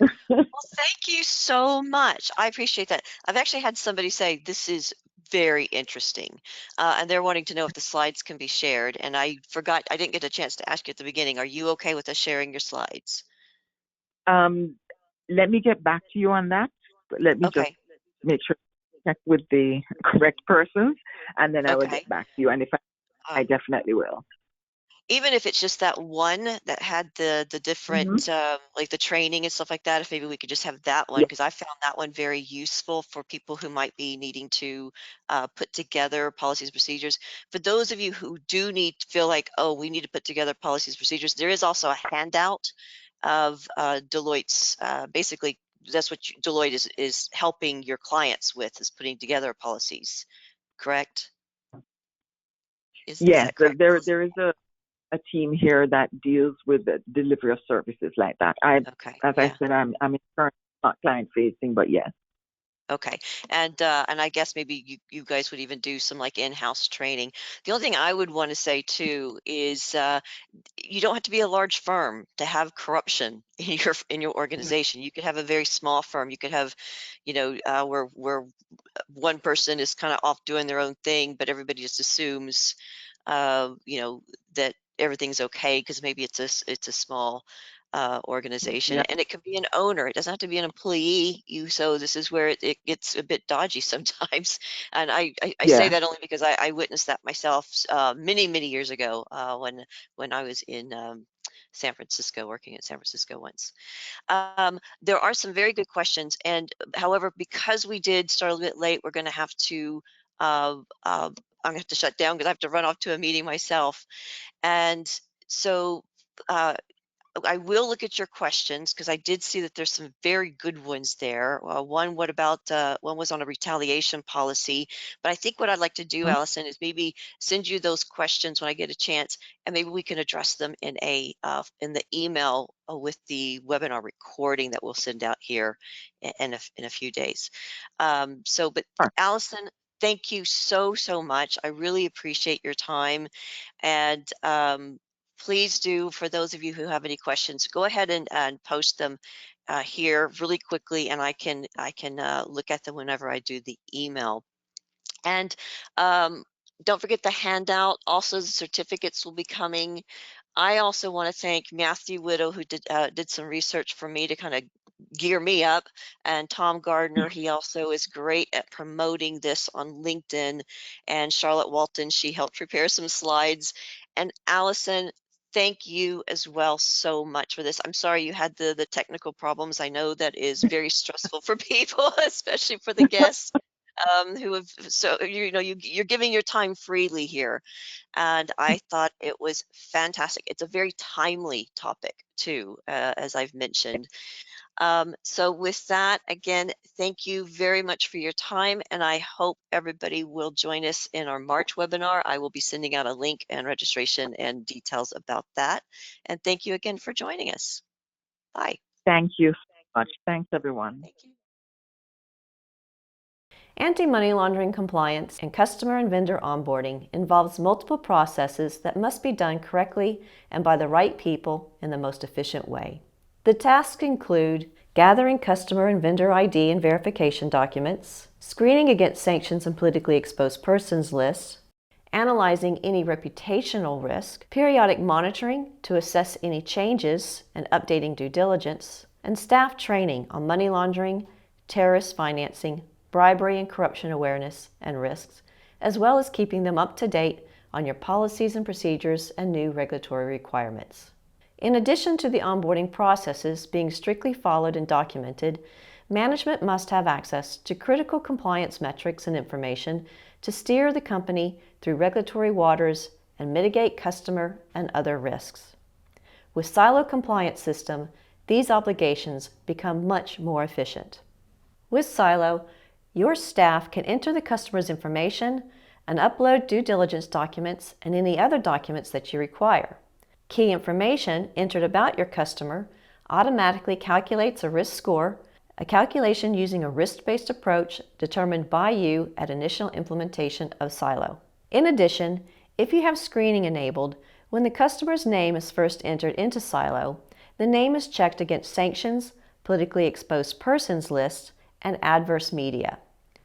Well, thank you so much. I appreciate that. I've actually had somebody say this is very interesting, and they're wanting to know if the slides can be shared. And I forgot, I didn't get a chance to ask you at the beginning. Are you okay with us sharing your slides?
Um, Let me get back to you on that, but let me just
Okay.
make sure I check with the correct persons, and then I will get
Okay.
back to you. And if I
Um,
definitely will.
Even if it's just that one that had the
Hmm.
different, like, the training and stuff like that, if maybe we could just have that one,
Yeah,
because I found that one very useful for people who might be needing to, put together policies and procedures. For those of you who do need feel like, "Oh, we need to put together policies and procedures," there is also a handout of, Deloitte's, basically, that's what Deloitte is helping your clients with, is putting together policies, correct? Is
yes,
that correct, Allison?
there is a team here that deals with the delivery of services like that.
Okay,
As I
yeah.
said, I'm currently not client facing, but yes.
Okay. And I guess maybe you guys would even do some like in-house training. The only thing I would want to say too is you don't have to be a large firm to have corruption in your organization. You could have a very small firm. You could have, where one person is kind of off doing their own thing, but everybody just assumes, that everything's okay because maybe it's a small organization,
Yeah,
and it could be an owner. It doesn't have to be an employee. So this is where it gets a bit dodgy sometimes. And I say
yeah.
that only because I witnessed that myself many years ago when I was in San Francisco, working in San Francisco once. There are some very good questions, and however, because we did start a little bit late, we're going to have to. I'm going to have to shut down because I have to run off to a meeting myself. And so uh, I will look at your questions because I did see that there's some very good ones there. One was on a retaliation policy, but I think what I'd like to do,
Mhm.
Allison, is maybe send you those questions when I get a chance, and maybe we can address them in the email with the webinar recording that we'll send out here in a few days. But
Sure.
Allison, thank you so much. I really appreciate your time. And please do, for those of you who have any questions, go ahead and post them here really quickly, and I can look at them whenever I do the email. And don't forget the handout. Also, the certificates will be coming. I also want to thank Matthew Widow, who did some research for me to kind of gear me up, and Tom Gardner. He also is great at promoting this on LinkedIn. And Charlotte Walton, she helped prepare some slides. And Allison, thank you as well so much for this. I'm sorry you had the technical problems. I know that is very stressful for people, especially for the guests who have so you're giving your time freely here, and I thought it was fantastic. It's a very timely topic too, as I've mentioned. So with that, again, thank you very much for your time, and I hope everybody will join us in our March webinar. I will be sending out a link and registration and details about that. And thank you again for joining us. Bye.
Thank you so much. Thanks, everyone.
Thank you.
Anti-money laundering compliance and customer and vendor onboarding involves multiple processes that must be done correctly and by the right people in the most efficient way. The tasks include gathering customer and vendor ID and verification documents, screening against sanctions and politically exposed persons lists, analyzing any reputational risk, periodic monitoring to assess any changes and updating due diligence, and staff training on money laundering, terrorist financing, bribery and corruption awareness and risks, as well as keeping them up to date on your policies and procedures and new regulatory requirements. In addition to the onboarding processes being strictly followed and documented, management must have access to critical compliance metrics and information to steer the company through regulatory waters and mitigate customer and other risks. With Silo Compliance System, these obligations become much more efficient. With Silo, your staff can enter the customer's information and upload due diligence documents and any other documents that you require. Key information entered about your customer automatically calculates a risk score, a calculation using a risk-based approach determined by you at initial implementation of Silo. In addition, if you have screening enabled, when the customer's name is first entered into Silo, the name is checked against sanctions, politically exposed persons lists, and adverse media.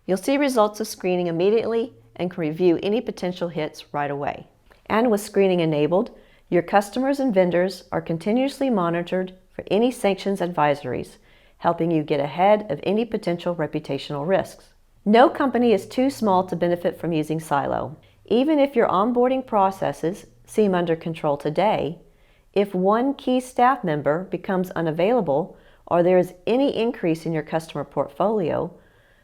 You'll see results of screening immediately and can review any potential hits right away. And with screening enabled, your customers and vendors are continuously monitored for any sanctions advisories, helping you get ahead of any potential reputational risks. No company is too small to benefit from using Silo. Even if your onboarding processes seem under control today, if one key staff member becomes unavailable or there is any increase in your customer portfolio,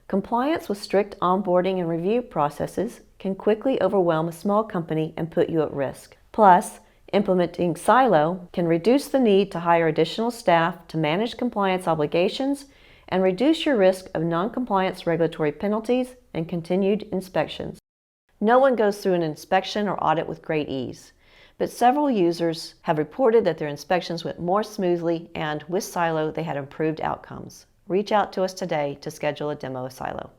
compliance with strict onboarding and review processes can quickly overwhelm a small company and put you at risk. Plus, implementing Silo can reduce the need to hire additional staff to manage compliance obligations and reduce your risk of non-compliance regulatory penalties and continued inspections. No one goes through an inspection or audit with great ease, but several users have reported that their inspections went more smoothly and with Silo they had improved outcomes. Reach out to us today to schedule a demo of Silo.